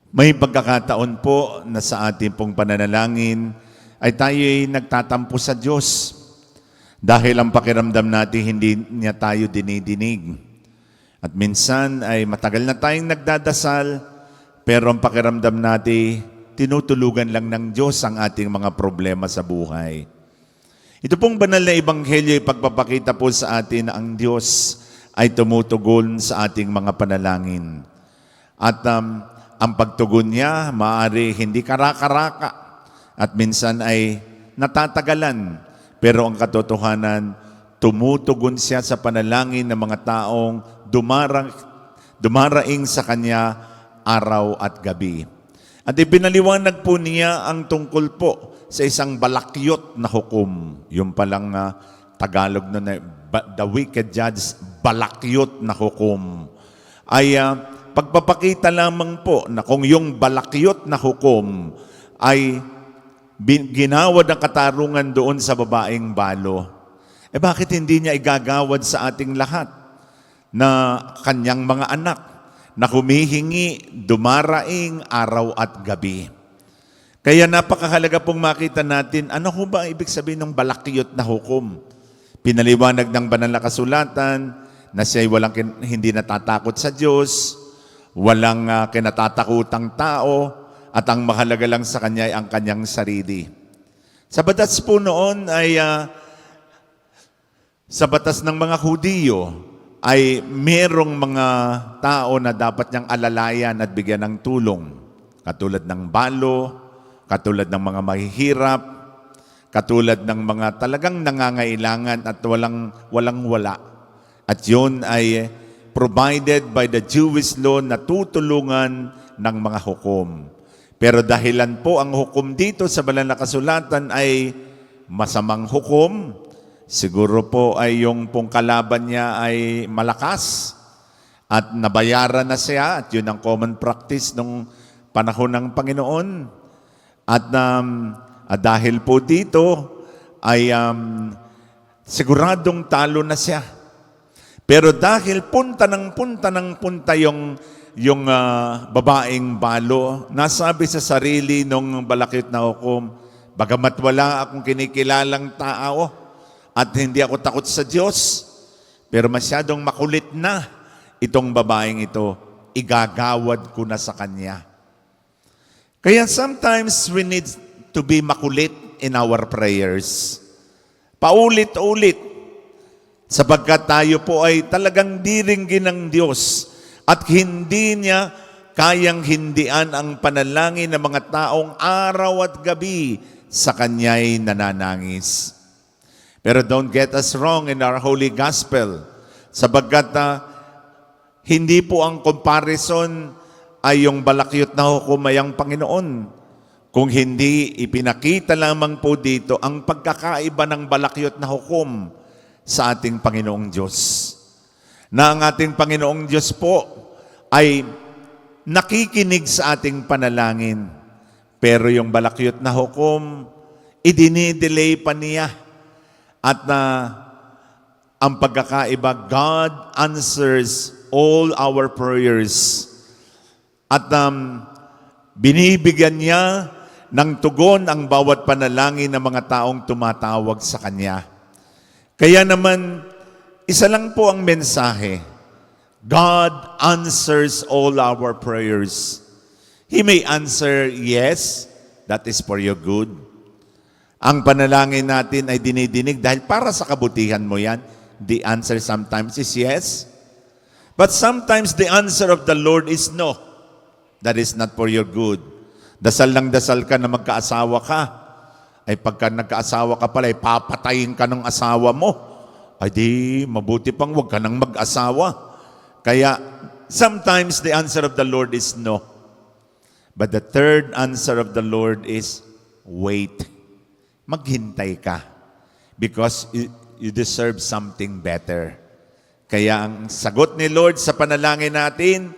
May pagkakataon po na sa ating pong pananalangin ay tayo'y nagtatampo sa Diyos dahil ang pakiramdam natin hindi niya tayo dinidinig. At minsan ay matagal na tayong nagdadasal pero ang pakiramdam natin tinutulugan lang ng Diyos ang ating mga problema sa buhay. Ito pong banal na ebanghelyo ay pagpapakita po sa atin na ang Diyos ay tumutugon sa ating mga panalangin. At ang pagtugon niya, maaari hindi karaka-raka at minsan ay natatagalan. Pero ang katotohanan, tumutugon siya sa panalangin ng mga taong dumaraing sa kanya araw at gabi. At ipinaliwanag po niya ang tungkol po sa isang balakyot na hukom. Yung palang Tagalog na the wicked judge, balakyot na hukom. Ay pagpapakita lamang po na kung yung balakyot na hukom ay ginawad ang katarungan doon sa babaeng balo, bakit hindi niya igagawad sa ating lahat na kanyang mga anak na humihingi, dumaraing araw at gabi? Kaya napakahalaga pong makita natin, ano ho ba ang ibig sabihin ng balakyot na hukom? Pinaliwanag ng banal na kasulatan na siya ay hindi natatakot sa Diyos, walang kinatatakutang tao, at ang mahalaga lang sa kanya ay ang kanyang sarili. Sa batas po noon ay, sa batas ng mga Hudiyo, ay merong mga tao na dapat niyang alalayan at bigyan ng tulong. Katulad ng balo, katulad ng mga mahihirap, katulad ng mga talagang nangangailangan at walang-wala. At yun ay provided by the Jewish law na tutulungan ng mga hukom. Pero dahilan po ang hukom dito sa banal na kasulatan ay masamang hukom, siguro po ay yung pong kalaban niya ay malakas at nabayaran na siya at yun ang common practice nung panahon ng Panginoon. At dahil po dito ay siguradong talo na siya. Pero dahil punta yung babaeng balo, nasabi sa sarili nung balakyot na hukom, bagamat wala akong kinikilalang tao at hindi ako takot sa Diyos, pero masyadong makulit na itong babaeng ito, igagawad ko na sa kanya. Kaya sometimes we need to be makulit in our prayers. Paulit-ulit. Sapagkat tayo po ay talagang diringgin ng Diyos at hindi niya kayang hindian ang panalangin ng mga taong araw at gabi sa Kanya'y nananangis. Pero don't get us wrong in our Holy Gospel, sapagkat hindi po ang comparison ay yung balakyot na hukom ay ang Panginoon. Kung hindi, ipinakita lamang po dito ang pagkakaiba ng balakyot na hukom sa ating Panginoong Diyos. Na ang ating Panginoong Diyos po ay nakikinig sa ating panalangin. Pero yung balakyot na hukom, idinidelay pa niya. At ang pagkakaiba, God answers all our prayers. At binibigyan niya ng tugon ang bawat panalangin ng mga taong tumatawag sa Kanya. Kaya naman, isa lang po ang mensahe. God answers all our prayers. He may answer, yes, that is for your good. Ang panalangin natin ay dinidinig dahil para sa kabutihan mo yan. The answer sometimes is yes. But sometimes the answer of the Lord is no. That is not for your good. Dasal lang dasal ka na magkaasawa ka. Ay pagka nagkaasawa ka pala, ay papatayin ka ng asawa mo. Ay di, mabuti pang huwag ka nang mag-asawa. Kaya, sometimes the answer of the Lord is no. But the third answer of the Lord is, wait. Maghintay ka. Because you deserve something better. Kaya ang sagot ni Lord sa panalangin natin,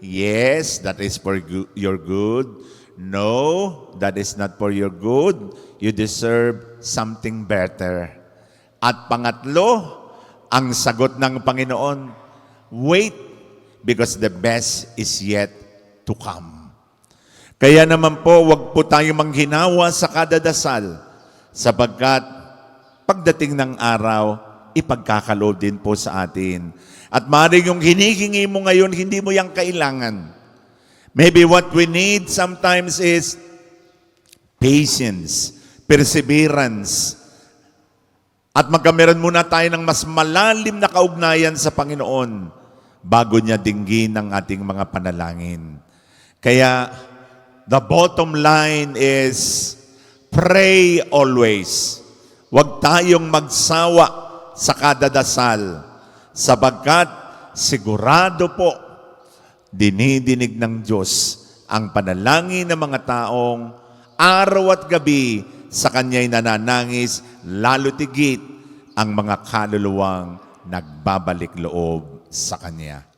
yes, that is for your good. No, that is not for your good. You deserve something better. At pangatlo, ang sagot ng Panginoon, wait, because the best is yet to come. Kaya naman po, wag po tayong manghinawa sa kada dasal, sapagkat pagdating ng araw, ipagkakaloob din po sa atin. At maaaring yung hinihingi mo ngayon, hindi mo yang kailangan. Maybe what we need sometimes is patience, perseverance, at magkameron muna tayo ng mas malalim na kaugnayan sa Panginoon bago niya dinggin ang ating mga panalangin. Kaya, the bottom line is, pray always. Huwag tayong magsawa sa kada dasal, sapagkat sigurado po, dinidinig ng Diyos ang panalangin ng mga taong araw at gabi sa Kanya'y nananangis, lalo tigit ang mga kaluluwang nagbabalik loob sa Kanya.